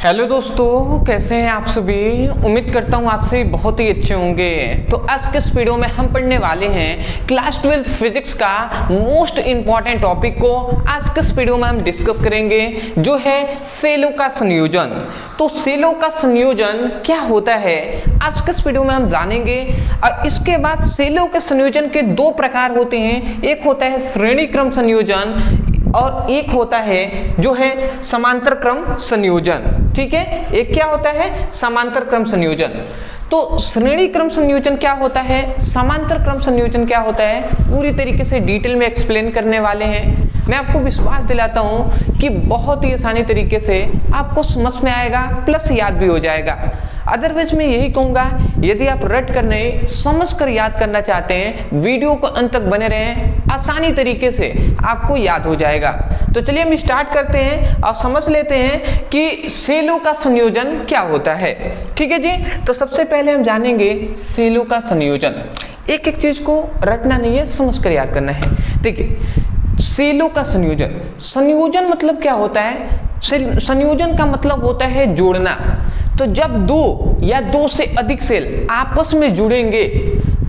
Hello दोस्तों, कैसे हैं आप सभी। उम्मीद करता हूँ आप सभी बहुत ही अच्छे होंगे। तो आज के इस वीडियो में हम पढ़ने वाले हैं क्लास 12 फिजिक्स का मोस्ट इंपॉर्टेंट टॉपिक को आज के इस वीडियो में हम डिस्कस करेंगे, जो है सेलों का संयोजन। तो सेलों का संयोजन क्या होता है आज के इस वीडियो में हम जानेंगे। और इसके बाद सेलों के संयोजन के दो प्रकार होते हैं, एक होता है श्रेणी क्रम संयोजन और एक होता है जो है समांतर क्रम संयोजन। ठीक है, एक क्या होता है समांतर क्रम संयोजन। तो श्रेणी क्रम संयोजन क्या होता है, समांतर क्रम संयोजन क्या होता है, पूरी तरीके से डिटेल में एक्सप्लेन करने वाले हैं। मैं आपको विश्वास दिलाता हूं कि बहुत ही आसानी तरीके से आपको समझ में आएगा, प्लस याद भी हो जाएगा। अदरवाइज मैं यही कहूंगा, यदि आप रट कर नहीं समझ कर याद करना चाहते हैं, वीडियो को अंत तक बने रहें, आसानी तरीके से आपको याद हो जाएगा। तो चलिए हम स्टार्ट करते हैं और समझ लेते हैं कि सेलों का संयोजन क्या होता है। ठीक है जी, तो सबसे पहले हम जानेंगे सेलों का संयोजन। एक एक चीज को रटना नहीं है, समझ कर याद करना है। देखिए, सेलों का संयोजन, संयोजन मतलब क्या होता है, संयोजन का मतलब होता है जोड़ना। तो जब दो या दो से अधिक सेल आपस में जुड़ेंगे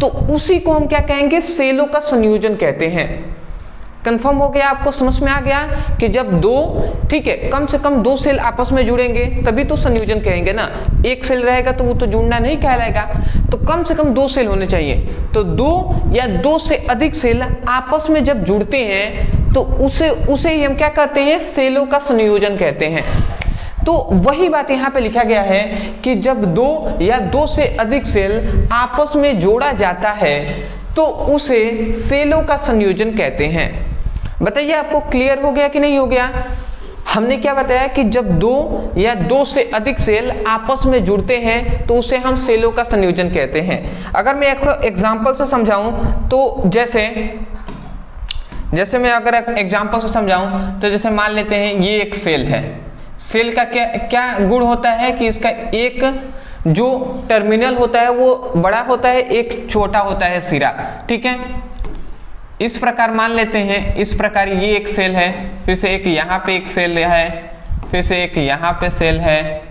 तो उसी को हम क्या कहेंगे, सेलों का संयोजन कहते हैं। कंफर्म हो गया, आपको समझ में आ गया कि जब दो, ठीक है, कम से कम दो सेल आपस में जुड़ेंगे तभी तो संयोजन कहेंगे ना। एक सेल रहेगा तो वो तो जुड़ना नहीं कहलाएगा, तो कम से कम दो सेल होने चाहिए। तो दो या दो से अधिक सेल आपस में जब जुड़ते हैं तो उसे ही हम क्या कहते हैं, सेलों का संयोजन कहते हैं। तो वही बात यहाँ पे लिखा गया है कि जब दो या दो से अधिक सेल आपस में जोड़ा जाता है तो उसे सेलों का संयोजन कहते हैं। बताइए आपको क्लियर हो गया कि नहीं हो गया। हमने क्या बताया कि जब दो या दो से अधिक सेल आपस में जुड़ते हैं तो उसे हम सेलों का संयोजन कहते हैं। अगर मैं एक एग्जांपल से समझाऊं तो जैसे मैं अगर एग्जांपल से समझाऊं तो जैसे मान लेते हैं ये एक सेल है। सेल का क्या गुण होता है कि इसका एक जो टर्मिनल होता है वो बड़ा होता है, एक छोटा होता है सिरा। ठीक है, इस प्रकार मान लेते हैं, इस प्रकार ये एक सेल है, फिर से एक यहाँ पे एक सेल है, फिर से एक यहाँ पे सेल है,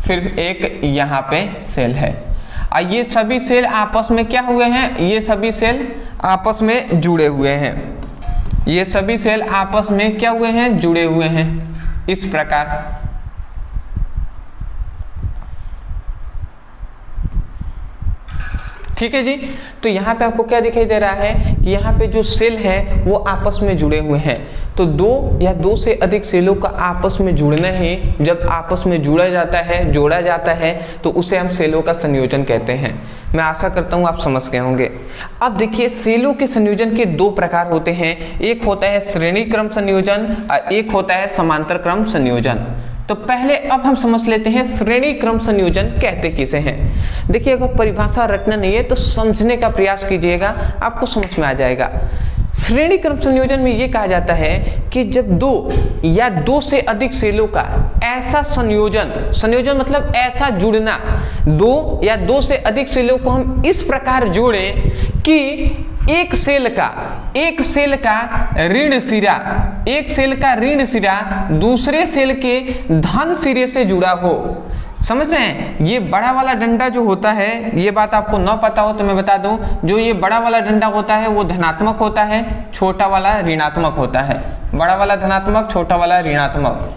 फिर एक यहाँ पे सेल है। और ये सभी सेल आपस में क्या हुए हैं, ये सभी सेल आपस में जुड़े हुए हैं। ये सभी सेल आपस में क्या हुए हैं, जुड़े हुए हैं इस प्रकार। ठीक है जी, तो यहाँ पे आपको क्या दिखाई दे रहा है कि यहाँ पे जो सेल है वो आपस में जुड़े हुए हैं। तो दो या दो से अधिक सेलों का आपस में जुड़ना ही, जब आपस में जोड़ा जाता है तो उसे हम सेलों का संयोजन कहते हैं। मैं आशा करता हूँ आप समझ गए होंगे। अब देखिए, सेलों के संयोजन के दो प्रकार होते हैं, एक होता है श्रेणी क्रम संयोजन और एक होता है समांतर क्रम संयोजन। तो पहले अब हम समझ लेते हैं श्रेणी क्रम संयोजन कहते किसे हैं। देखिए, अगर परिभाषा रटना नहीं है तो समझने का प्रयास कीजिएगा, आपको समझ में आ जाएगा। श्रेणी क्रम संयोजन में यह कहा जाता है कि जब दो या दो से अधिक सेलों का ऐसा संयोजन मतलब ऐसा जुड़ना, दो या दो से अधिक सेलों को हम इस प्रकार जोड़ें कि एक सेल का ऋण सिरा दूसरे सेल के धन सिरे से जुड़ा हो। समझ रहे हैं, ये बड़ा वाला डंडा जो होता है, ये बात आपको न पता हो तो मैं बता दूं, जो ये बड़ा वाला डंडा होता है वो धनात्मक होता है, छोटा वाला ऋणात्मक होता है। बड़ा वाला धनात्मक, छोटा वाला ऋणात्मक,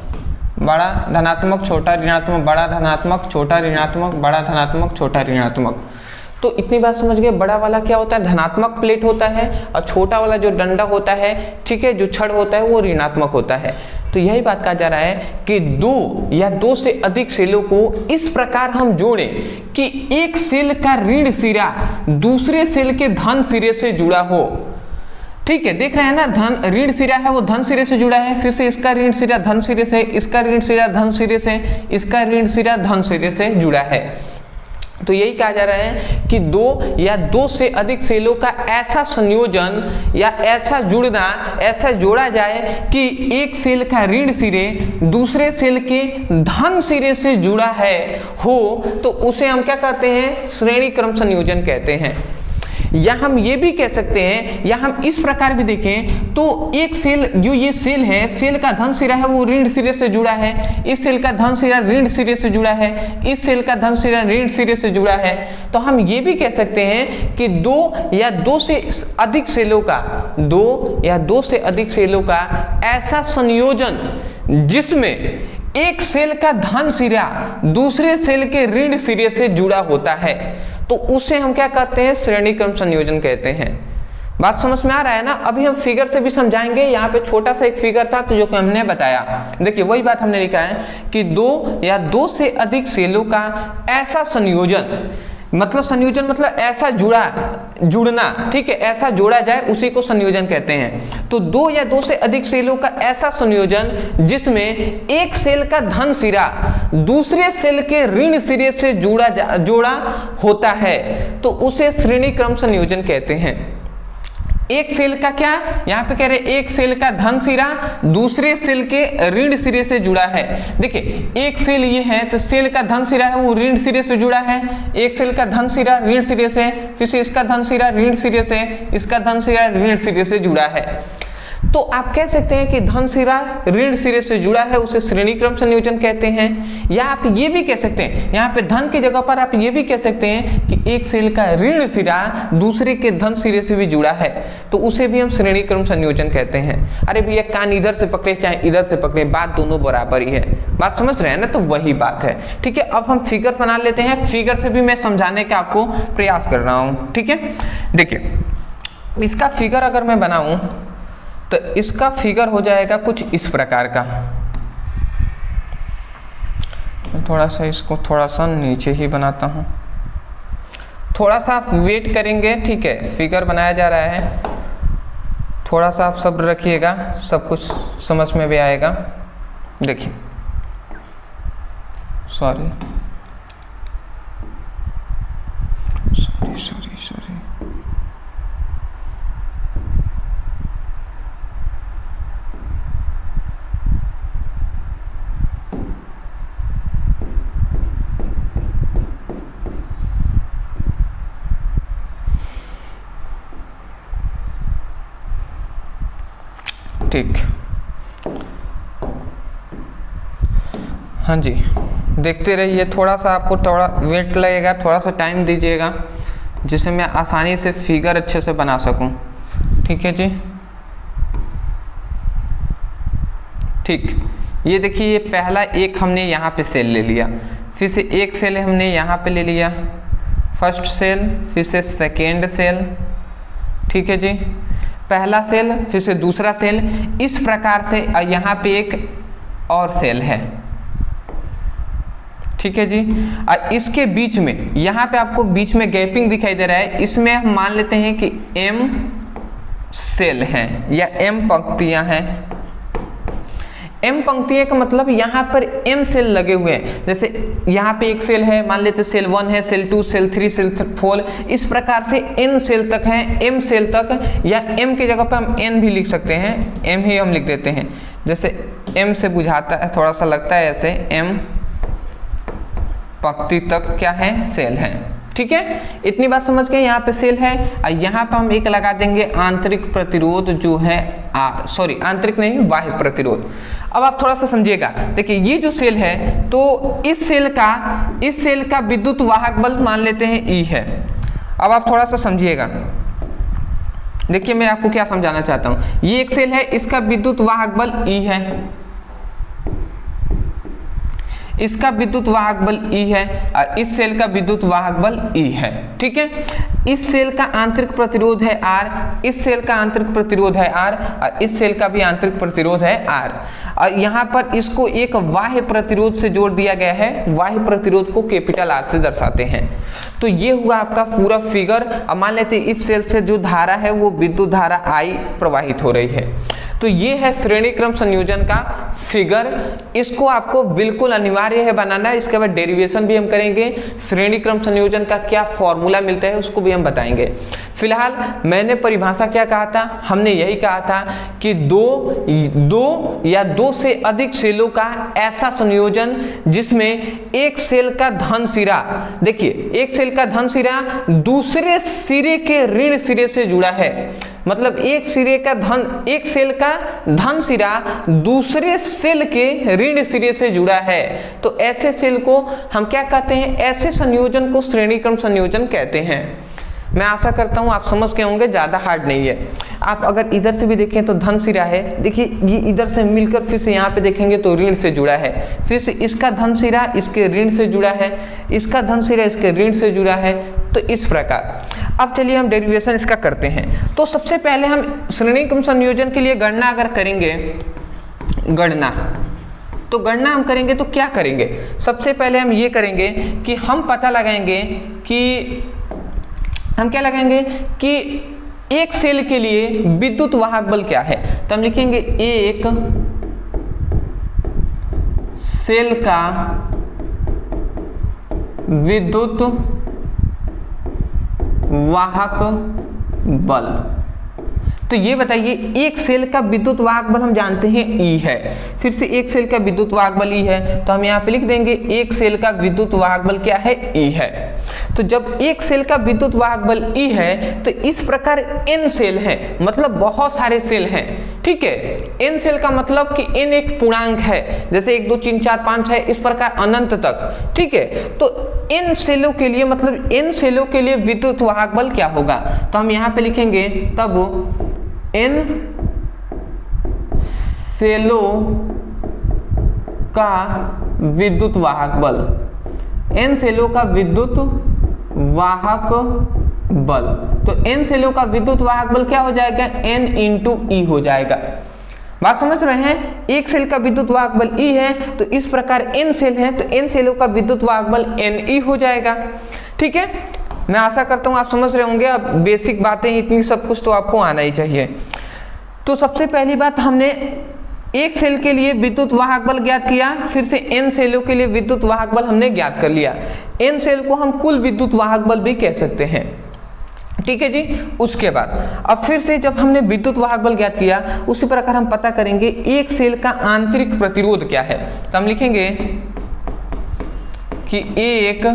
बड़ा धनात्मक, छोटा ऋणात्मक, बड़ा धनात्मक, छोटा ऋणात्मक, बड़ा धनात्मक, छोटा ऋणात्मक। तो इतनी बात समझ गए, बड़ा वाला क्या होता है, धनात्मक प्लेट होता है, और छोटा वाला जो डंडा होता है, ठीक है, जो छड़ होता है वो ऋणात्मक होता है। तो यही बात कहा जा रहा है कि दो या दो से अधिक सेलों को इस प्रकार हम जोड़ें कि एक सेल का ऋण सिरा दूसरे सेल के धन सिरे से जुड़ा हो। ठीक है, देख रहे हैं ना, धन ऋण सिरा है वो धन सिरे से जुड़ा है, फिर से इसका ऋण सिरा धन सिरे से, इसका ऋण सिरा धन सिरे से, इसका ऋण सिरा धन सिरे से जुड़ा है। तो यही कहा जा रहा है कि दो या दो से अधिक सेलों का ऐसा संयोजन या ऐसा जुड़ना, ऐसा जोड़ा जाए कि एक सेल का ऋण सिरे दूसरे सेल के धन सिरे से जुड़ा है हो, तो उसे हम क्या कहते हैं, श्रेणी क्रम संयोजन कहते हैं। या हम ये भी कह सकते हैं, या हम इस प्रकार भी देखें तो एक सेल, जो ये सेल है, सेल का धन सिरा है वो ऋण सिरे से जुड़ा है, इस सेल का धन सिरा ऋण सिरे से जुड़ा है, इस सेल का धन सिरा ऋण सिरे से जुड़ा है। तो हम ये भी कह सकते हैं कि दो या दो से अधिक सेलों का ऐसा संयोजन जिसमें एक सेल का धन सिरा दूसरे सेल के ऋण सिरे से जुड़ा होता है, तो उसे हम क्या कहते हैं? श्रेणी क्रम संयोजन कहते हैं। बात समझ में आ रहा है ना? अभी हम फिगर से भी समझाएंगे। यहाँ पे छोटा सा एक फिगर था तो जो कि हमने बताया, देखिए वही बात हमने लिखा है कि दो या दो से अधिक सेलों का ऐसा संयोजन, मतलब संयोजन मतलब ऐसा जुड़ना, ठीक है, ऐसा जोड़ा जाए उसी को संयोजन कहते हैं। तो दो या दो से अधिक सेलों का ऐसा संयोजन जिसमें एक सेल का धन सिरा दूसरे सेल के ऋण सिरे से जोड़ा होता है, तो उसे श्रेणी क्रम संयोजन कहते हैं। एक सेल का क्या, यहाँ पे कह रहे एक सेल का धन सिरा दूसरे सेल के ऋण सिरे से जुड़ा है। देखिए एक सेल ये है तो सेल का धन सिरा है वो ऋण सिरे से जुड़ा है, एक सेल का धन सिरा ऋण सिरे से, फिर से इसका धन सिरा ऋण सिरे से, इसका धन सिरा ऋण सिरे से जुड़ा है। तो आप कह सकते हैं कि धन सिरा ऋण सिरे से जुड़ा है, उसे श्रेणी क्रम संयोजन कहते हैं। या आप ये भी कह सकते हैं, यहाँ पे धन की जगह पर आप ये भी कह सकते हैं कि एक सेल का ऋण सिरा दूसरे के धन सिरे से भी जुड़ा है, तो उसे भी हम श्रेणी क्रम संयोजन कहते हैं। अरे भैया कान इधर से पकड़े चाहे इधर से पकड़े, बात दोनों बराबर ही है। बात समझ रहे हैं ना? तो वही बात है, ठीक है। अब हम फिगर बना लेते हैं, फिगर से भी मैं समझाने का आपको प्रयास कर रहा हूँ, ठीक है। देखिए इसका फिगर अगर मैं बनाऊं तो इसका फिगर हो जाएगा कुछ इस प्रकार का। थोड़ा सा इसको थोड़ा सा नीचे ही बनाता हूँ, थोड़ा सा आप वेट करेंगे, ठीक है। फिगर बनाया जा रहा है, थोड़ा सा आप सब्र रखिएगा, सब कुछ समझ में भी आएगा। देखिए सॉरी ठीक। हाँ जी, देखते रहिए, थोड़ा सा आपको थोड़ा वेट लगेगा, थोड़ा सा टाइम दीजिएगा जिससे मैं आसानी से फिगर अच्छे से बना सकूं, ठीक है जी। ठीक, ये देखिए ये पहला एक हमने यहाँ पे सेल ले लिया, फिर से एक सेल हमने यहाँ पे ले लिया, फर्स्ट सेल, फिर से सेकेंड सेल, ठीक है जी, पहला सेल, फिर से दूसरा सेल, इस प्रकार से यहाँ पे एक और सेल है, ठीक है जी। और इसके बीच में यहाँ पे आपको बीच में गैपिंग दिखाई दे रहा है, इसमें हम मान लेते हैं कि m सेल हैं या m पंक्तियां हैं। m पंक्तियां का मतलब यहाँ पर m सेल लगे हुए हैं। जैसे यहाँ पे एक सेल है, मान लेते सेल 1 है, सेल 2, सेल 3, सेल 4, इस प्रकार से n सेल तक हैं, m सेल तक, या m की जगह पर हम n भी लिख सकते हैं, m ही हम लिख देते हैं। जैसे m से बुझाता है, थोड़ा सा लगता है ऐसे, m पंक्ति तक क्या है, सेल है, ठीक है। इतनी बात समझ गए, यहाँ पे सेल है और यहाँ पे हम एक लगा देंगे आंतरिक प्रतिरोध जो है आंतरिक नहीं, बाह्य प्रतिरोध। अब आप थोड़ा सा समझिएगा, देखिए ये जो सेल है तो इस सेल का विद्युत वाहक बल मान लेते हैं E है। अब आप थोड़ा सा समझिएगा, देखिए मैं आपको क्या समझाना चाहता हूँ। ये एक सेल है, इसका विद्युत वाहक बल E है, इसका विद्युत वाहक बल E है और इस सेल का विद्युत वाहक बल E है, ठीक है। इस सेल का आंतरिक प्रतिरोध है R, इस सेल का आंतरिक प्रतिरोध है R और इस सेल का भी आंतरिक प्रतिरोध है R। और यहाँ पर इसको एक बाह्य प्रतिरोध से जोड़ दिया गया है, बाह्य प्रतिरोध को कैपिटल R से दर्शाते हैं। तो ये हुआ आपका पूरा फिगर। अब मान लेते इस सेल से जो धारा है वो विद्युत धारा I प्रवाहित हो रही है। तो ये है श्रेणी क्रम संयोजन का फिगर, इसको आपको बिल्कुल अनिवार्य है बनाना है। इसके बाद डेरिवेशन भी हम करेंगे, श्रेणी क्रम संयोजन का क्या फॉर्मूला मिलता है उसको भी हम बताएंगे। फिलहाल मैंने परिभाषा क्या कहा था, हमने यही कहा था कि दो या दो से अधिक सेलों का ऐसा संयोजन जिसमें एक सेल का धन सिरा, देखिए एक सेल का धन सिरा दूसरे सिरे के ऋण सिरे से जुड़ा है, मतलब एक सेल का धन सिरा दूसरे सेल के ऋण सिरे से जुड़ा है, तो ऐसे सेल को हम क्या कहते हैं, ऐसे संयोजन को श्रेणी क्रम संयोजन कहते हैं। मैं आशा करता हूं आप समझ के होंगे, ज्यादा हार्ड नहीं है। आप अगर इधर से भी देखें तो धन सिरा है, देखिए ये इधर से मिलकर फिर से यहाँ पे देखेंगे तो ऋण से जुड़ा है, फिर से इसका धन सिरा इसके ऋण से जुड़ा है, इसका धन सिरा इसके ऋण से जुड़ा है, तो इस प्रकार। अब चलिए हम डेरिवेशन इसका करते हैं। तो सबसे पहले हम श्रेणी क्रम संयोजन के लिए गणना अगर करेंगे, तो गणना हम करेंगे तो क्या करेंगे, सबसे पहले हम ये करेंगे कि हम पता लगाएंगे कि हम क्या लगाएंगे कि एक सेल के लिए विद्युत वाहक बल क्या है। तो हम लिखेंगे एक सेल का विद्युत वाहक बल। तो ये बताइए एक सेल का विद्युत वाहक बल हम जानते हैं E है, फिर से एक सेल का विद्युत वाहक बल E है, तो हम यहाँ पे लिख देंगे एक सेल का विद्युत वाहक बल क्या है, E है। तो जब एक सेल का विद्युत वाहक बल E है तो इस प्रकार N सेल हैं, मतलब बहुत सारे सेल हैं, ठीक है। N सेल का मतलब कि N एक पूर्णांक है, जैसे 1 2 3 4 5 6 इस प्रकार अनंत तक, ठीक है। तो N सेलों के लिए मतलब N सेलों के लिए विद्युत वाहक बल क्या होगा, तो हम यहाँ पे लिखेंगे तब N सेलों का विद्युत वाहक बल, N सेलों का विद्युत वाहक बल। तो N सेलों का विद्युत वाहक बल क्या हो जाएगा, N × E हो जाएगा। बात समझ रहे हैं, एक सेल का विद्युत वाहक बल E है, तो इस प्रकार N सेल है तो N सेलों का विद्युत वाहक बल NE हो जाएगा, ठीक है। मैं आशा करता हूं आप समझ रहे होंगे, अब बेसिक बातें इतनी सब कुछ तो आपको आना ही चाहिए। तो सबसे पहली बात हमने एक सेल के लिए विद्युत वाहक बल ज्ञात किया, फिर से N सेलों के लिए विद्युत वाहक बल हमने ज्ञात कर लिया। N सेल को हम कुल विद्युत वाहक बल भी कह सकते हैं, ठीक है जी। उसके बाद अब फिर से जब हमने विद्युत वाहक बल ज्ञात किया, उसी प्रकार हम पता करेंगे एक सेल का आंतरिक प्रतिरोध क्या है। तो हम लिखेंगे कि एक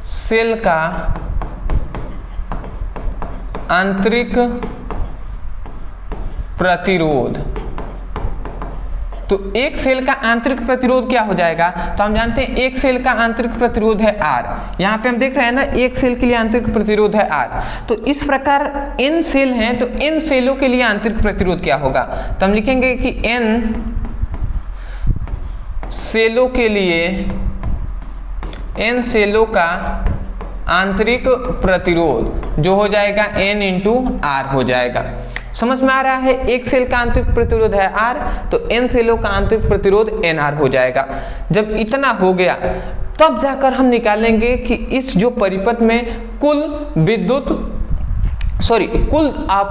सेल का आंतरिक प्रतिरोध, तो एक सेल का आंतरिक प्रतिरोध क्या हो जाएगा, तो हम जानते हैं एक सेल का आंतरिक प्रतिरोध है R। यहाँ पे हम देख रहे हैं ना, एक सेल के लिए आंतरिक प्रतिरोध है R। तो इस प्रकार N सेल हैं तो N सेलों के लिए आंतरिक प्रतिरोध क्या होगा, तो हम लिखेंगे कि N सेलों के लिए, N सेलों का आंतरिक प्रतिरोध जो हो जाएगा N × R हो जाएगा। समझ में आ रहा है, एक सेल का आंतरिक प्रतिरोध है R, तो N सेलों का आंतरिक प्रतिरोध NR हो जाएगा। जब इतना हो गया तब जाकर हम निकालेंगे कि इस जो परिपथ में कुल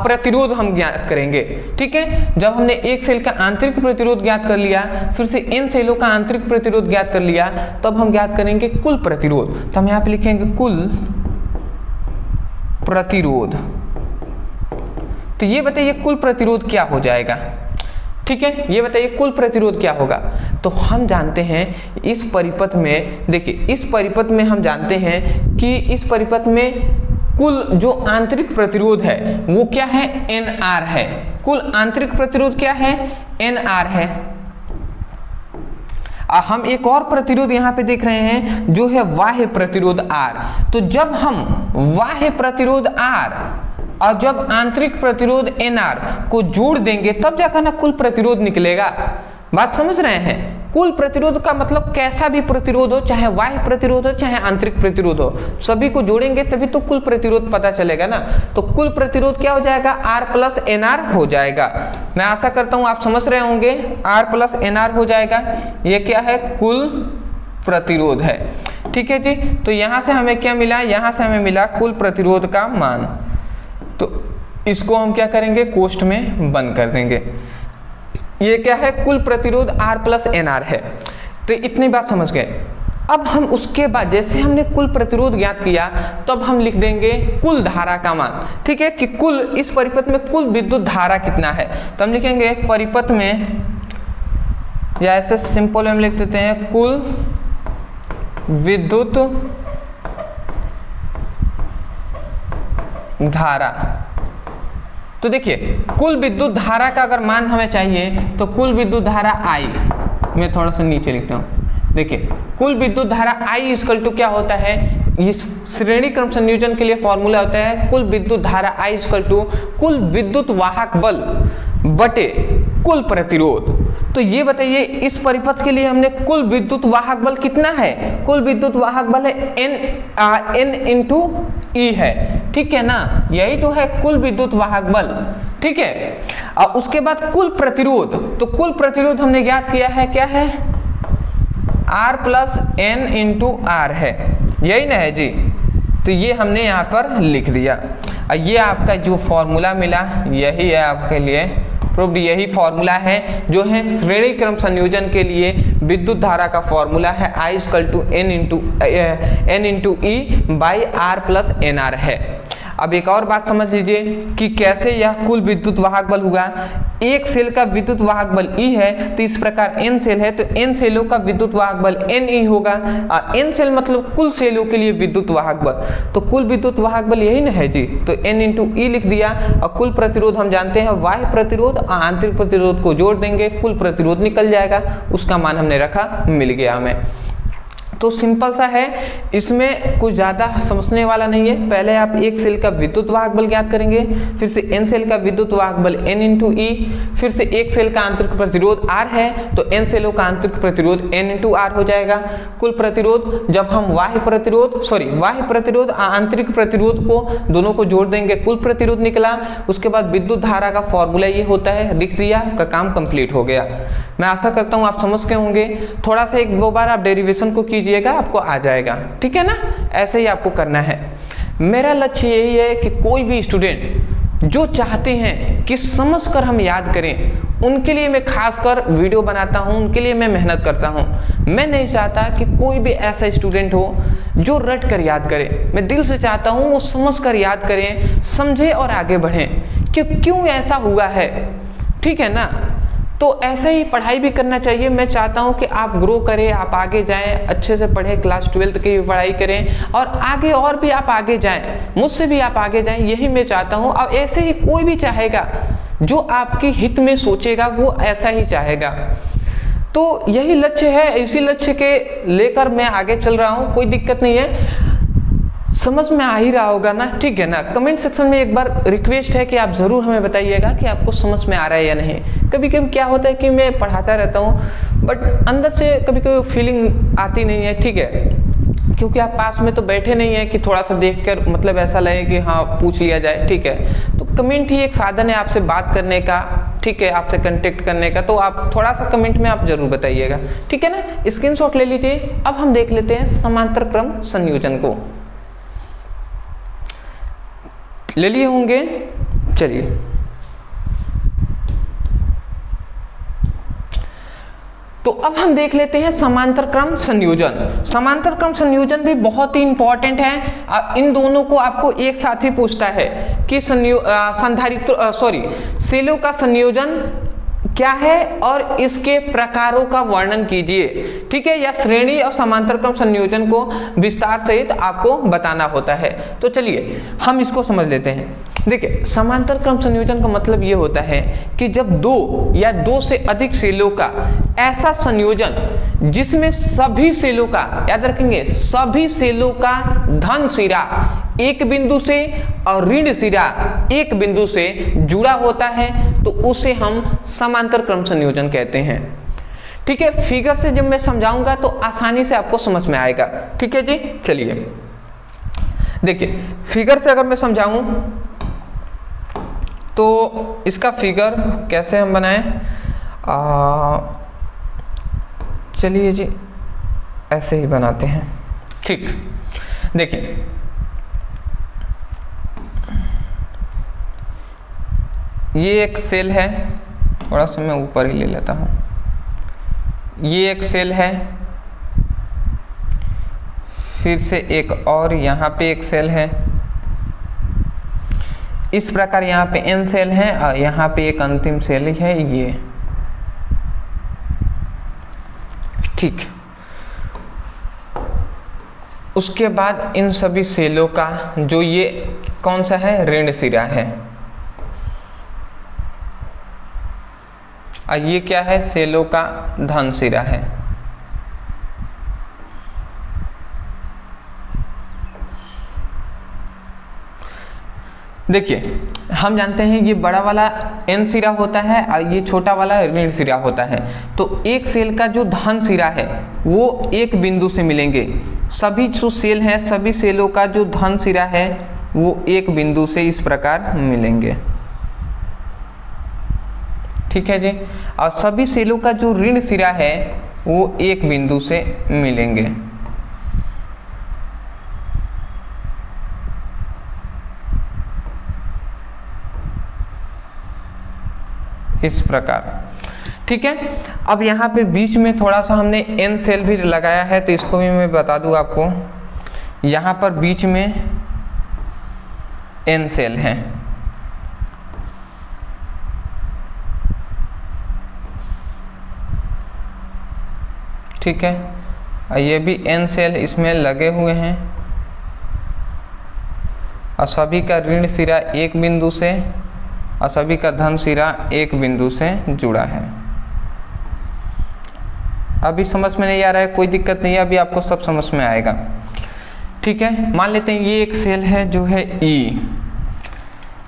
प्रतिरोध हम ज्ञात करेंगे, ठीक है। जब हमने एक सेल का आंतरिक प्रतिरोध ज्ञात कर लिया, फिर से N सेलों का आंतरिक प्रतिरोध ज्ञात कर लिया, तब हम ज्ञात करेंगे कुल प्रतिरोध। तो हम यहाँ पे लिखेंगे कुल प्रतिरोध। तो ये बताइए कुल प्रतिरोध क्या हो जाएगा, ठीक है। ये बताइए कुल प्रतिरोध क्या होगा, तो हम जानते हैं इस परिपथ में, देखिए इस परिपथ में हम जानते हैं कि इस परिपथ में कुल जो आंतरिक प्रतिरोध है वो क्या है, NR है। कुल आंतरिक प्रतिरोध क्या है, NR है। हम एक और प्रतिरोध यहाँ पे देख रहे हैं जो है बाह्य प्रतिरोध R। तो जब हम बाह्य प्रतिरोध R और जब आंतरिक प्रतिरोध NR को जोड़ देंगे तब जाकर ना कुल प्रतिरोध निकलेगा। बात समझ रहे हैं, कुल प्रतिरोध का मतलब कैसा भी प्रतिरोध हो, चाहे बाह्य प्रतिरोध हो चाहे आंतरिक प्रतिरोध हो, सभी को जोड़ेंगे तभी तो कुल प्रतिरोध पता चलेगा ना। तो कुल प्रतिरोध क्या हो जाएगा, R + NR हो जाएगा। मैं आशा करता हूं आप समझ रहे होंगे, R + NR हो जाएगा। ये क्या है, कुल प्रतिरोध है, ठीक है जी। तो यहां से हमें क्या मिला, यहां से हमें मिला कुल प्रतिरोध का मान। तो इसको हम क्या करेंगे, कोष्ठ में बंद कर देंगे। ये क्या है, कुल प्रतिरोध R प्लस NR है। तो इतनी बात समझ गए। अब हम उसके बाद जैसे हमने कुल प्रतिरोध ज्ञात किया, तब हम लिख देंगे कुल धारा का मान। ठीक है, कि कुल इस परिपथ में कुल विद्युत धारा कितना है, तो हम लिखेंगे परिपथ में, या ऐसे सिंपल में लिख देते हैं कुल विद्युत धारा। तो देखिए कुल विद्युत धारा का अगर मान हमें चाहिए तो कुल विद्युत धारा I, मैं थोड़ा सा नीचे लिखता हूँ। देखिए कुल विद्युत धारा I इक्वल टू क्या होता है, इस श्रेणी क्रम संयोजन के लिए फॉर्मूला होता है कुल विद्युत धारा I इक्वल टू कुल विद्युत वाहक बल बटे कुल प्रतिरोध। तो ये बताइए इस परिपथ के लिए हमने कुल विद्युत वाहक बल कितना है, कुल विद्युत वाहक बल है N इंटू E है। ठीक है ना, यही तो है कुल विद्युत वाहक बल। ठीक है, और उसके बाद कुल प्रतिरोध, तो कुल प्रतिरोध हमने ज्ञात किया है, क्या है, R plus N into R है, यही ना है जी। तो ये हमने यहाँ पर लिख दिया। ये आपका जो फॉर्मूला मिला यही है आपके लिए प्रूव्ड, यही फॉर्मूला है जो है श्रेणी क्रम संयोजन के लिए विद्युत धारा का फॉर्मूला है I equal to N into E by R plus NR है। अब एक और बात समझ लीजिए कि कैसे यह कुल विद्युत वाहक बल हुआ। एक सेल का विद्युत वाहक बल E है, तो इस प्रकार N सेल है तो N सेलों का विद्युत वाहक बल Ne होगा। N सेल मतलब कुल सेलों के लिए विद्युत वाहक बल, तो कुल विद्युत वाहक बल यही ना है जी। तो N इंटू E लिख दिया, और कुल प्रतिरोध हम जानते हैं बाह्य प्रतिरोध और आंतरिक प्रतिरोध को जोड़ देंगे, कुल प्रतिरोध निकल जाएगा, उसका मान हमने रखा, मिल गया हमें। तो सिंपल सा है, इसमें कुछ ज़्यादा समझने वाला नहीं है। पहले आप एक सेल का विद्युत वाहक बल ज्ञात करेंगे, फिर से N सेल का विद्युत वाहक बल N इंटू E, फिर से एक सेल का आंतरिक प्रतिरोध R है तो N सेलों का आंतरिक प्रतिरोध N इंटू R हो जाएगा। कुल प्रतिरोध जब हम बाह्य प्रतिरोध आंतरिक प्रतिरोध को दोनों को जोड़ देंगे, कुल प्रतिरोध निकला। उसके बाद विद्युत धारा का फॉर्मूला ये होता है, लिख दिया, का काम कंप्लीट हो गया। मैं आशा करता हूँ आप समझ गए होंगे। थोड़ा सा एक दो बार आप डेरिवेशन को कीजिएगा, आपको आ जाएगा। ठीक है ना, ऐसे ही आपको करना है। मेरा लक्ष्य यही है कि कोई भी स्टूडेंट जो चाहते हैं कि समझकर हम याद करें, उनके लिए मैं खासकर वीडियो बनाता हूं, उनके लिए मैं मेहनत करता हूं। मैं नहीं चाहता कि कोई भी ऐसा स्टूडेंट हो जो रट कर याद करे। मैं दिल से चाहता हूं वो समझकर याद करें, समझे और आगे बढ़ें कि क्यों ऐसा हुआ है। ठीक है ना, तो ऐसे ही पढ़ाई भी करना चाहिए। मैं चाहता हूं कि आप ग्रो करें, आप आगे जाएं, अच्छे से पढ़ें, क्लास 12 की भी पढ़ाई करें और आगे और भी आप आगे जाएं, मुझसे भी आप आगे जाएं, यही मैं चाहता हूं। और ऐसे ही कोई भी चाहेगा, जो आपके हित में सोचेगा वो ऐसा ही चाहेगा। तो यही लक्ष्य है, इसी लक्ष्य के लेकर मैं आगे चल रहा हूं, कोई दिक्कत नहीं है। समझ में आ ही रहा होगा ना, ठीक है ना। कमेंट सेक्शन में एक बार रिक्वेस्ट है कि आप ज़रूर हमें बताइएगा कि आपको समझ में आ रहा है या नहीं। कभी कभी क्या होता है कि मैं पढ़ाता रहता हूँ बट अंदर से कभी कभी फीलिंग आती नहीं है, ठीक है, क्योंकि आप पास में तो बैठे नहीं है कि थोड़ा सा देखकर मतलब ऐसा लगे कि हाँ पूछ लिया जाए, ठीक है। तो कमेंट ही एक साधन है आपसे बात करने का, ठीक है, आपसे कांटेक्ट करने का। तो आप थोड़ा सा कमेंट में आप जरूर बताइएगा, ठीक है ना। स्क्रीनशॉट ले लीजिए। अब हम देख लेते हैं समांतर क्रम संयोजन को। ले लिए होंगे, चलिए। तो अब हम देख लेते हैं समांतर क्रम संयोजन। समांतर क्रम संयोजन भी बहुत ही इंपॉर्टेंट है। इन दोनों को आपको एक साथ ही पूछता है कि सेलों का संयोजन क्या है और इसके प्रकारों का वर्णन कीजिए, ठीक है। या श्रेणी और समांतर क्रम संयोजन को विस्तार सहित आपको बताना होता है। तो चलिए हम इसको समझ लेते हैं। देखिए, समांतर क्रम संयोजन का मतलब ये होता है कि जब दो या दो से अधिक सेलों का ऐसा संयोजन जिसमें सभी सेलों का, याद रखेंगे, सभी सेलों का धन सिरा एक बिंदु से और ऋण सिरा एक बिंदु से जुड़ा होता है, तो उसे हम समांतर क्रम संयोजन कहते हैं, ठीक है। फिगर से जब मैं समझाऊंगा तो आसानी से आपको समझ में आएगा, ठीक है जी। चलिए देखिए, फिगर से अगर मैं समझाऊं तो इसका फिगर कैसे हम बनाएं, चलिए जी ऐसे ही बनाते हैं, ठीक। देखिए ये एक सेल है, थोड़ा सा मैं ऊपर ही ले लेता हूँ, ये एक सेल है, फिर से एक और यहाँ पे एक सेल है, इस प्रकार यहाँ पे n सेल हैं और यहाँ पे एक अंतिम सेल है ये, ठीक। उसके बाद इन सभी सेलों का जो ये कौन सा है, ऋण सिरा है, और ये क्या है, सेलों का धन सिरा है। देखिए हम जानते हैं ये बड़ा वाला n सिरा होता है और ये छोटा वाला ऋण सिरा होता है। तो एक सेल का जो धन सिरा है वो एक बिंदु से मिलेंगे, सभी जो सेल हैं सभी सेलों का जो धन सिरा है वो एक बिंदु से इस प्रकार मिलेंगे, ठीक है जी। और सभी सेलों का जो ऋण सिरा है वो एक बिंदु से मिलेंगे। इस प्रकार, ठीक है। अब यहाँ पे बीच में थोड़ा सा हमने n सेल भी लगाया है, तो इसको भी मैं बता दूँ आपको। यहाँ पर बीच में n सेल हैं, ठीक है, और ये भी n सेल इसमें लगे हुए हैं और सभी का ऋण सिरा एक बिंदु से और सभी का धन सिरा एक बिंदु से जुड़ा है। अभी समझ में नहीं आ रहा है, कोई दिक्कत नहीं है, अभी आपको सब समझ में आएगा, ठीक है। मान लेते हैं ये एक सेल है जो है E,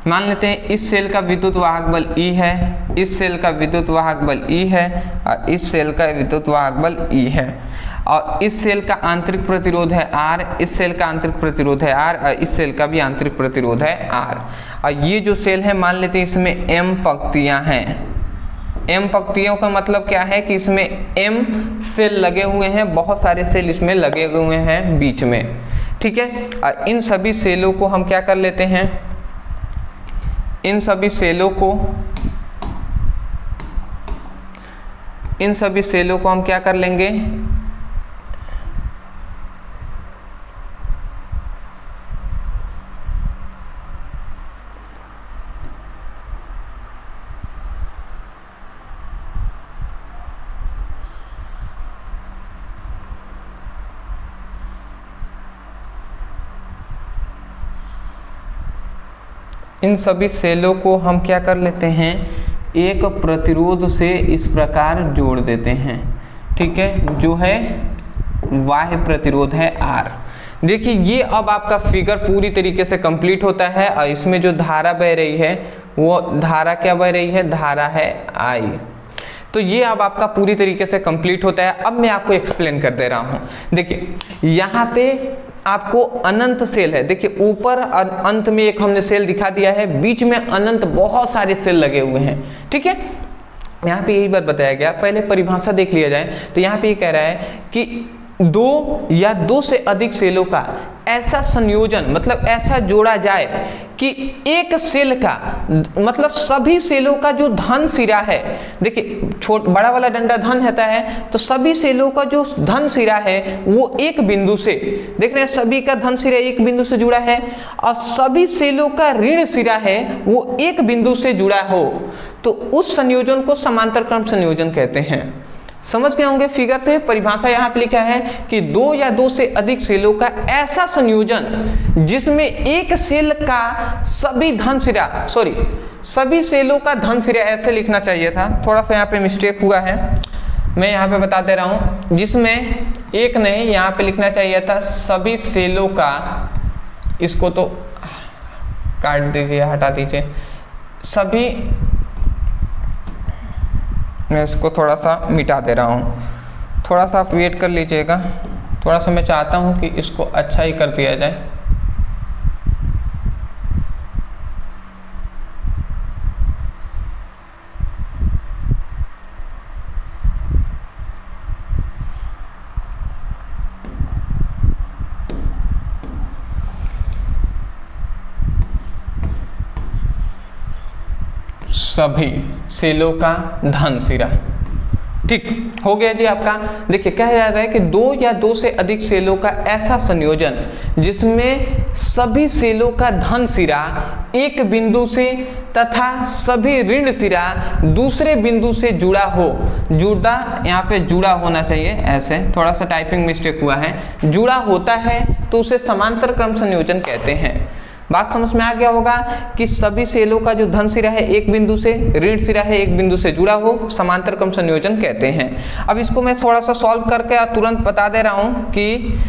मान लेते हैं इस सेल का विद्युत वाहक बल E है, इस सेल का विद्युत वाहक बल E है और इस सेल का विद्युत वाहक बल E है, और इस सेल का आंतरिक प्रतिरोध है R, इस सेल का आंतरिक प्रतिरोध है R और इस सेल का भी आंतरिक प्रतिरोध है R। और ये जो सेल है मान लेते हैं इसमें M पंक्तियां हैं। M पंक्तियों का मतलब क्या है कि इसमें M सेल लगे हुए हैं, बहुत सारे सेल इसमें लगे हुए हैं बीच में, ठीक है। और इन सभी सेलों को हम क्या कर लेते हैं, इन सभी सेलों को हम क्या कर लेंगे, इन सभी सेलों को हम क्या कर लेते हैं, एक प्रतिरोध से इस प्रकार जोड़ देते हैं, ठीक है, जो है बाह्य प्रतिरोध है R। देखिए ये अब आपका फिगर पूरी तरीके से कंप्लीट होता है और इसमें जो धारा बह रही है वो धारा क्या बह रही है, धारा है I। तो ये अब आपका पूरी तरीके से कंप्लीट होता है। अब मैं आपको एक्सप्लेन कर दे रहा हूँ। देखिए यहाँ पे आपको अनंत सेल है, देखिए ऊपर अंत में एक हमने सेल दिखा दिया है, बीच में अनंत बहुत सारे सेल लगे हुए हैं, ठीक है। यहाँ पे यही बात बताया गया, पहले परिभाषा देख लिया जाए तो यहाँ पे ये कह रहा है कि दो या दो से अधिक सेलों का ऐसा संयोजन, मतलब ऐसा जोड़ा जाए कि एक सेल का मतलब सभी सेलों का जो धन सिरा है, देखिए बड़ा वाला डंडा धन रहता है, तो सभी सेलों का जो धन सिरा है वो एक बिंदु से, देख रहे हैं सभी का धन सिरा एक बिंदु से जुड़ा है, और सभी सेलों का ऋण सिरा है वो एक बिंदु से जुड़ा हो, तो उस संयोजन को समांतर क्रम संयोजन कहते हैं। समझ गए होंगे फिगर से। परिभाषा यहाँ पे लिखा है कि दो या दो से अधिक सेलों का ऐसा संयोजन जिसमें एक सेल का सभी सेलों का धन सिरा, ऐसे लिखना चाहिए था, थोड़ा सा यहाँ पे मिस्टेक हुआ है, मैं यहाँ पे बता दे रहा हूँ, जिसमें एक नहीं यहाँ पे लिखना चाहिए था सभी सेलों का, इसको तो काट दीजिए, हटा दीजिए, सभी, मैं इसको थोड़ा सा मिटा दे रहा हूँ, थोड़ा सा आप वेट कर लीजिएगा, थोड़ा सा मैं चाहता हूँ कि इसको अच्छा ही कर दिया जाए। सभी सेलों का धन सिरा। ठीक हो गया जी आपका। देखिए कहा जा रहा है कि दो या दो से अधिक सेलों का ऐसा संयोजन जिसमें सभी सेलों का धन सिरा एक बिंदु से तथा सभी ऋण सिरा दूसरे बिंदु से जुड़ा हो, जुड़ा यहाँ पे जुड़ा होना चाहिए, ऐसे थोड़ा सा टाइपिंग मिस्टेक हुआ है, जुड़ा होता है तो उसे समांतर क्रम संयोजन कहते हैं। बात समझ में आ गया होगा कि सभी सेलों का जो धन सिरा है एक बिंदु से, ऋण सिरा है एक बिंदु से जुड़ा हो, समांतर क्रम संयोजन कहते हैं। अब इसको मैं थोड़ा सा सॉल्व करके तुरंत बता दे रहा हूं कि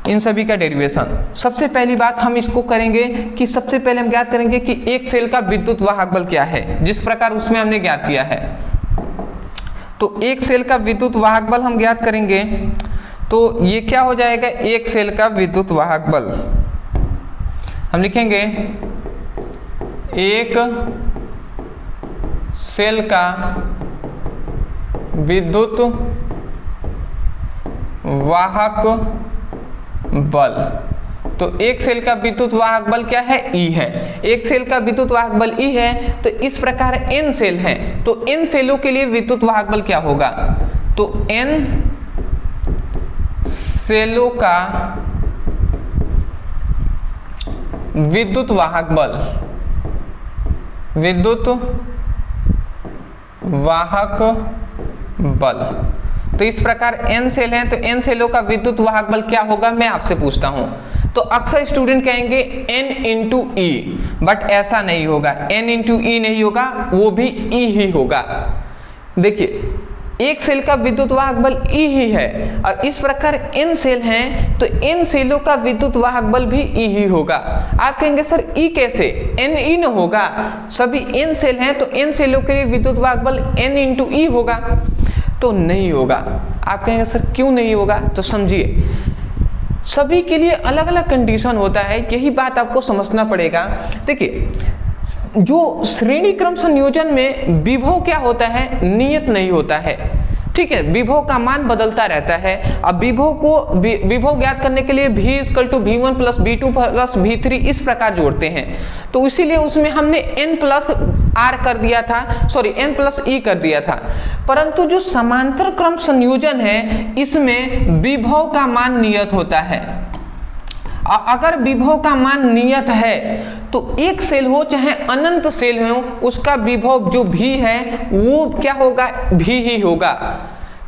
इन सभी का डेरिवेशन। सबसे पहली बात हम इसको करेंगे कि सबसे पहले हम ज्ञात करेंगे कि एक सेल का विद्युत वाहक बल क्या है, जिस प्रकार उसमें हमने ज्ञात किया है। तो एक सेल का विद्युत वाहक बल हम ज्ञात करेंगे तो ये क्या हो जाएगा, एक सेल का विद्युत वाहक बल हम लिखेंगे एक सेल का विद्युत वाहक बल। तो एक सेल का विद्युत वाहक बल क्या है, E है। एक सेल का विद्युत वाहक बल E है तो इस प्रकार N सेल हैं तो N सेलों के लिए विद्युत वाहक बल क्या होगा, तो N सेलों का विद्युत वाहक बल, विद्युत वाहक बल। तो इस प्रकार n सेल हैं तो n सेलों का विद्युत वाहक बल क्या होगा, मैं आपसे पूछता हूं। तो अक्सर स्टूडेंट कहेंगे n इंटू ई, बट ऐसा नहीं होगा, n इंटू ई नहीं होगा, वो भी E ही होगा। देखिए एक सेल का विद्युत वाहक बल E ही है और इस प्रकार n सेल हैं तो n सेलों का विद्युत वाहक बल भी E ही होगा। आप कहेंगे सर E कैसे, n E न होगा, सभी n सेल हैं तो n सेलों के लिए विद्युत वाहक बल n इंटू E होगा, तो नहीं होगा। आप कहेंगे सर क्यों नहीं होगा, तो समझिए सभी के लिए अलग अलग कंडीशन होता है, यही बात आपको समझना पड़ेगा। देखिए जो श्रेणी क्रम संयोजन में विभव क्या होता है, नियत नहीं होता है, ठीक है, विभव का मान बदलता रहता है। अब विभव ज्ञात करने के लिए v = v1 + v2 + v3 इस प्रकार जोड़ते हैं, तो इसीलिए उसमें हमने n + r कर दिया था, सॉरी n + e कर दिया था। परंतु जो समांतर क्रम संयोजन है इसमें विभव का मान नियत होता है। अगर विभव का मान नियत है तो एक सेल हो चाहे अनंत सेल हो, उसका विभव जो भी है वो क्या होगा, भी ही होगा।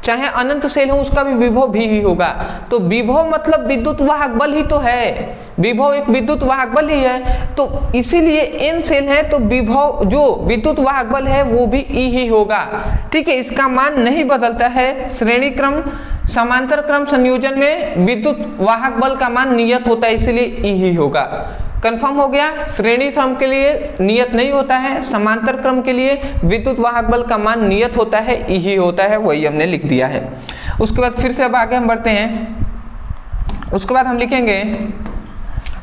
चाहे अनंत सेल हो उसका भी विभव भी ही होगा। तो विभव मतलब विद्युत वाहक बल ही तो है, विभव एक विद्युत वाहक बल ही है। तो इसीलिए n सेल है तो विभव जो विद्युत वाहक बल है वो भी E ही होगा, ठीक है। इसका मान नहीं बदलता है। श्रेणी क्रम समांतर क्रम संयोजन में विद्युत वाहक बल का मान नियत होता है, इसीलिए E ही होगा। कंफर्म हो गया। श्रेणी क्रम के लिए नियत नहीं होता है, समांतर क्रम के लिए विद्युत वाहक बल का मान नियत होता है, E ही होता है, वही हमने लिख दिया है। उसके बाद फिर से अब आगे हम बढ़ते हैं। उसके बाद हम लिखेंगे,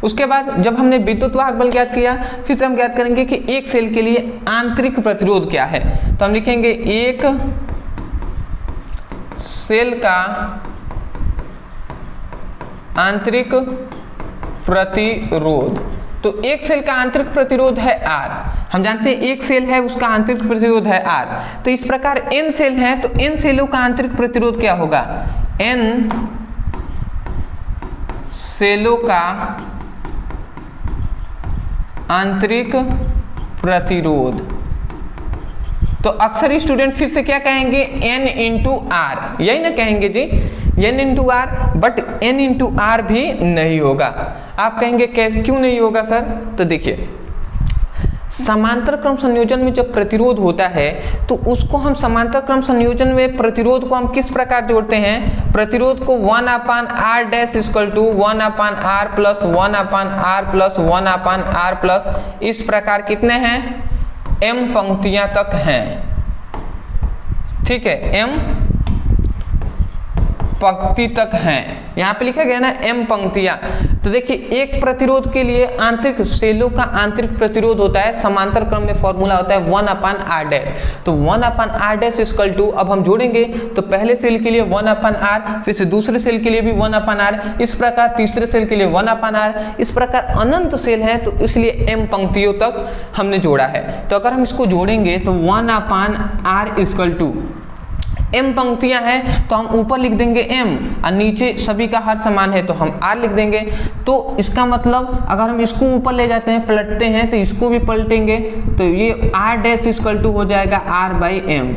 उसके बाद जब हमने विद्युत वाहक बल ज्ञात किया फिर से हम ज्ञात करेंगे कि एक सेल के लिए आंतरिक प्रतिरोध क्या है। तो हम लिखेंगे एक सेल का आंतरिक प्रतिरोध। तो एक सेल का आंतरिक प्रतिरोध है R, हम जानते हैं एक सेल है उसका आंतरिक प्रतिरोध है R। तो इस प्रकार n सेल है तो n सेलों का आंतरिक प्रतिरोध क्या होगा, n सेलों का आंतरिक प्रतिरोध। तो अक्सर स्टूडेंट फिर से क्या कहेंगे, n इंटू आर, यही ना कहेंगे जी, n into R, but n into R भी नहीं होगा। आप कहेंगे कैसे, क्यों नहीं होगा सर, तो देखिए समांतर क्रम संयोजन में जब प्रतिरोध होता है तो उसको हम समांतर क्रम संयोजन में प्रतिरोध को हम किस प्रकार जोड़ते हैं, प्रतिरोध को 1/r dash equal to 1/r plus 1/r plus 1/r plus, इस प्रकार कितने हैं, m पंक्तियां तक हैं, ठीक है, m पंक्ति तक हैं। यहाँ पे लिखा गया ना m पंक्तियां। तो देखिए एक प्रतिरोध के लिए आंतरिक सेलों का आंतरिक प्रतिरोध होता है, समांतर क्रम में फॉर्मूला होता है 1/r। तो 1/r इक्वल टू, अब हम जोड़ेंगे तो पहले सेल के लिए 1/r, फिर से दूसरे सेल के लिए भी 1/r, इस प्रकार तीसरे सेल के लिए 1/r, इस प्रकार अनंत सेल हैं, तो इसलिए m पंक्तियों तक हमने जोड़ा है। तो अगर हम इसको जोड़ेंगे तो 1/r इक्वल टू m पंक्तियां हैं तो हम ऊपर लिख देंगे m और नीचे सभी का हर समान है तो हम r लिख देंगे। तो इसका मतलब अगर हम इसको ऊपर ले जाते हैं, पलटते हैं, तो इसको भी पलटेंगे तो ये r डैश इक्वल टू हो जाएगा r/m।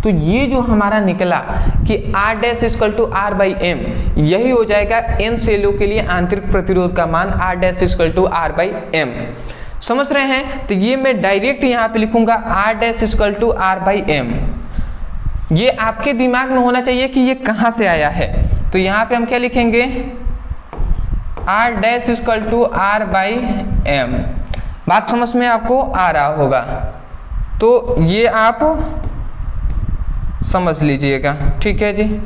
तो ये जो हमारा निकला कि r dash equal to r/m, यही हो जाएगा n सेलों के लिए आंतरिक प्रतिरोध का मान r dash equal to r/m। समझ रहे हैं? तो ये मैं डायरेक्ट यहाँ पे लिखूंगा r dash equal to r/m। ये आपके दिमाग में होना चाहिए कि ये कहाँ से आया है। तो यहाँ पे हम क्या लिखेंगे, r dash equal to r/m। बात समझ में आपको आ रहा होगा, तो ये आप समझ लीजिएगा, ठीक है जी।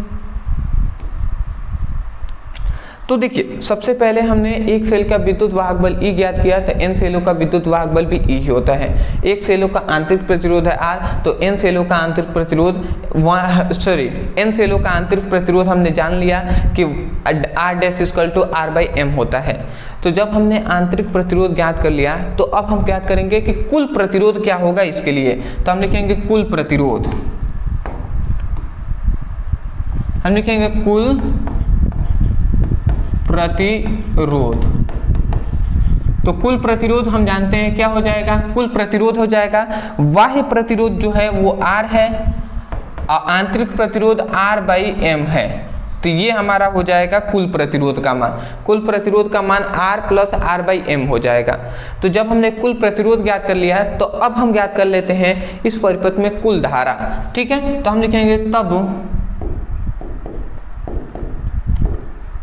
तो देखिए सबसे पहले हमने एक सेल का विद्युत वाहक बल E ज्ञात किया, तो n सेलों का विद्युत वाहक बल भी E ही होता है। एक सेलों का आंतरिक प्रतिरोध है R, तो n सेलों का आंतरिक प्रतिरोध n सेलों का आंतरिक प्रतिरोध हमने जान लिया कि r dash equal to r/m होता है। तो जब हमने आंतरिक प्रतिरोध ज्ञात कर लिया तो अब हम ज्ञात करेंगे कि कुल प्रतिरोध क्या होगा इसके लिए। तो हम लिखेंगे कुल प्रतिरोध, हम लिखेंगे कुल प्रतिरोध। तो कुल प्रतिरोध हम जानते हैं क्या हो जाएगा, कुल प्रतिरोध हो जाएगा बाह्य प्रतिरोध जो है वो R है और आंतरिक प्रतिरोध r/m है। तो ये हमारा हो जाएगा कुल प्रतिरोध का मान। कुल प्रतिरोध का मान R प्लस r/m हो जाएगा। तो जब हमने कुल प्रतिरोध ज्ञात कर लिया तो अब हम ज्ञात कर लेते हैं इस परिपथ में कुल धारा, ठीक है। तो हम लिखेंगे तब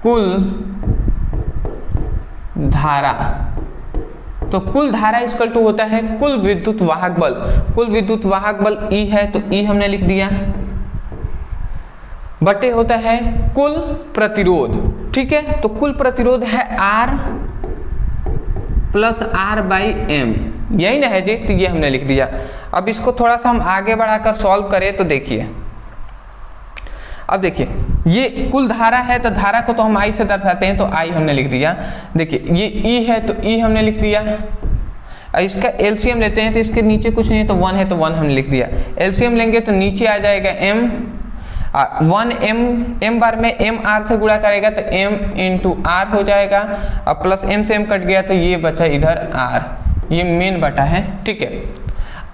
कुल धारा। तो कुल धारा इक्वल टू होता है कुल विद्युत वाहक बल। कुल विद्युत वाहक बल E है तो E हमने लिख दिया, बटे होता है कुल प्रतिरोध, ठीक है। तो कुल प्रतिरोध है R प्लस r/m, यही ना है जी। तो ये हमने लिख दिया। अब इसको थोड़ा सा हम आगे बढ़ाकर सॉल्व करें तो देखिए, अब देखिए ये कुल धारा है तो धारा को तो हम I से दर्शाते हैं, तो I हमने लिख दिया। देखिए ये E है तो E हमने लिख दिया। इसका LCM लेते हैं तो इसके नीचे कुछ नहीं है तो 1 है तो 1 हमने लिख दिया। LCM लेंगे तो नीचे आ जाएगा m, 1 m बार में m r से गुणा करेगा तो m इंटू r हो जाएगा, और प्लस m से m कट गया तो ये बचा इधर r, ये मेन बटा है, ठीक है।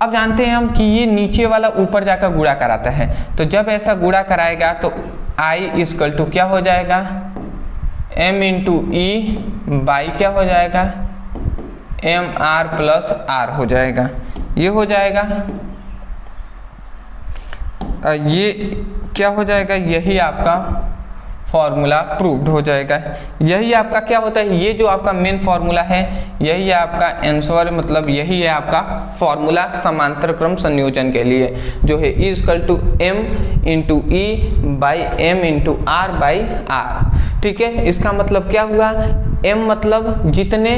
अब जानते हैं हम कि ये नीचे वाला ऊपर जाकर गुणा कराता है, तो जब ऐसा गुणा कराएगा तो I इक्वल टू क्या हो जाएगा, m इंटू ई बाई क्या हो जाएगा, m r प्लस r हो जाएगा। ये हो जाएगा, ये क्या हो जाएगा, यही आपका फॉर्मूला प्रूव्ड हो जाएगा। यही आपका क्या होता है, ये जो आपका मेन फॉर्मूला है यही आपका आंसर, मतलब यही है आपका फॉर्मूला समांतर क्रम संयोजन के लिए, जो है E equal to m into E by m into r/r, ठीक है। इसका मतलब क्या हुआ, m मतलब जितने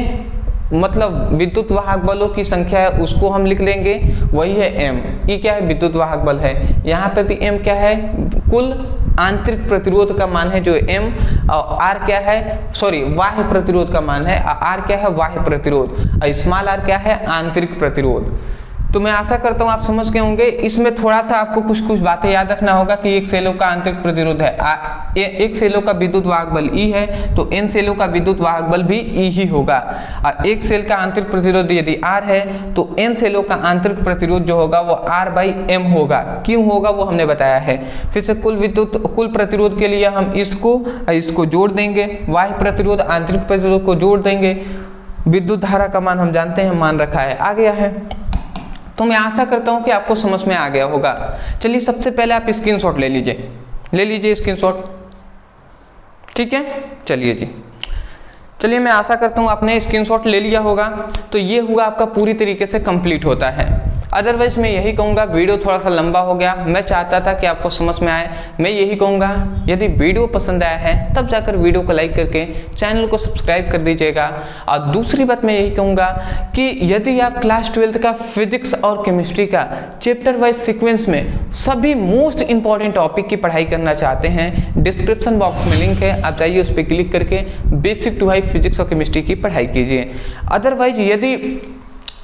मतलब विद्युत वाहक बलों की संख्या है उसको हम लिख लेंगे, वही है m। E क्या है, विद्युत वाहक बल है। यहाँ पे भी m क्या है, कुल आंतरिक प्रतिरोध का मान है जो m, और r क्या है, सॉरी बाह्य प्रतिरोध का मान है, r क्या है बाह्य प्रतिरोध, और स्मॉल r क्या है आंतरिक प्रतिरोध। तो मैं आशा करता हूँ आप समझ गए होंगे। इसमें थोड़ा सा आपको कुछ बातें याद रखना होगा कि एक सेलों का आंतरिक प्रतिरोध है, एक सेलों का विद्युत वाहक बल E है तो n सेलों का विद्युत वाहक बल भी E ही होगा, और एक सेल का आंतरिक प्रतिरोध यदि R है तो n सेलों का आंतरिक प्रतिरोध जो होगा वो r/m होगा। क्यों होगा वो हमने बताया है। फिर से कुल प्रतिरोध के लिए हम इसको जोड़ देंगे, बाह्य प्रतिरोध आंतरिक प्रतिरोध को जोड़ देंगे। विद्युत धारा का मान हम जानते हैं, मान रखा है, आ गया है। तो मैं आशा करता हूं कि आपको समझ में आ गया होगा। चलिए सबसे पहले आप स्क्रीनशॉट ले लीजिए स्क्रीनशॉट, ठीक है। चलिए मैं आशा करता हूं आपने स्क्रीनशॉट ले लिया होगा। तो ये हुआ आपका पूरी तरीके से कंप्लीट होता है। अदरवाइज मैं यही कहूँगा, वीडियो थोड़ा सा लंबा हो गया, मैं चाहता था कि आपको समझ में आए। मैं यही कहूँगा यदि वीडियो पसंद आया है तब जाकर वीडियो को लाइक करके चैनल को सब्सक्राइब कर दीजिएगा। और दूसरी बात मैं यही कहूँगा कि यदि आप क्लास 12th का फिजिक्स और केमिस्ट्री का चैप्टर वाइज सीक्वेंस में सभी मोस्ट इंपॉर्टेंट टॉपिक की पढ़ाई करना चाहते हैं, डिस्क्रिप्शन बॉक्स में लिंक है, आप जाइए उस पर क्लिक करके बेसिक टू हाई फिजिक्स और केमिस्ट्री की पढ़ाई कीजिए। अदरवाइज यदि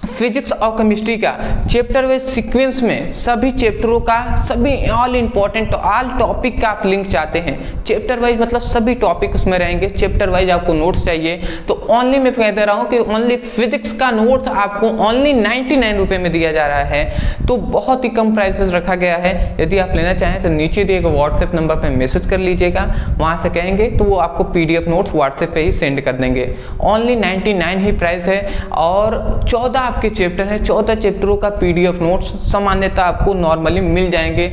फिजिक्स और केमिस्ट्री का चैप्टर वाइज सीक्वेंस में सभी चैप्टरों का, सभी ऑल इंपॉर्टेंट ऑल टॉपिक का आप लिंक चाहते हैं, चैप्टर वाइज मतलब सभी टॉपिक उसमें रहेंगे, चैप्टर वाइज आपको नोट्स चाहिए, तो ओनली मैं कह दे रहा हूँ कि ओनली फिजिक्स का नोट्स आपको ओनली 99 रुपये में दिया जा रहा है। तो बहुत ही कम प्राइसेस रखा गया है। यदि आप लेना चाहें तो नीचे दिए गए व्हाट्सएप नंबर पर मैसेज कर लीजिएगा, वहाँ से कहेंगे तो वो आपको PDF नोट्स व्हाट्सएप पे ही सेंड कर देंगे। ओनली 99 ही प्राइस है और 14 आपके चैप्टर है, 14 चैप्टरों का PDF नोट्स सामान्यतः आपको नॉर्मली मिल जाएंगे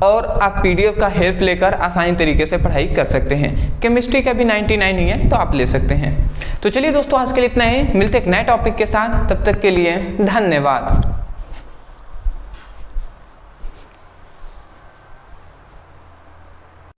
और आप PDF का हेल्प लेकर आसानी तरीके से पढ़ाई कर सकते हैं। केमिस्ट्री का भी 99 ही है तो आप ले सकते हैं। तो चलिए दोस्तों, आज के लिए इतना ही, मिलते एक नए टॉपिक के साथ, तब तक के लिए धन्यवाद।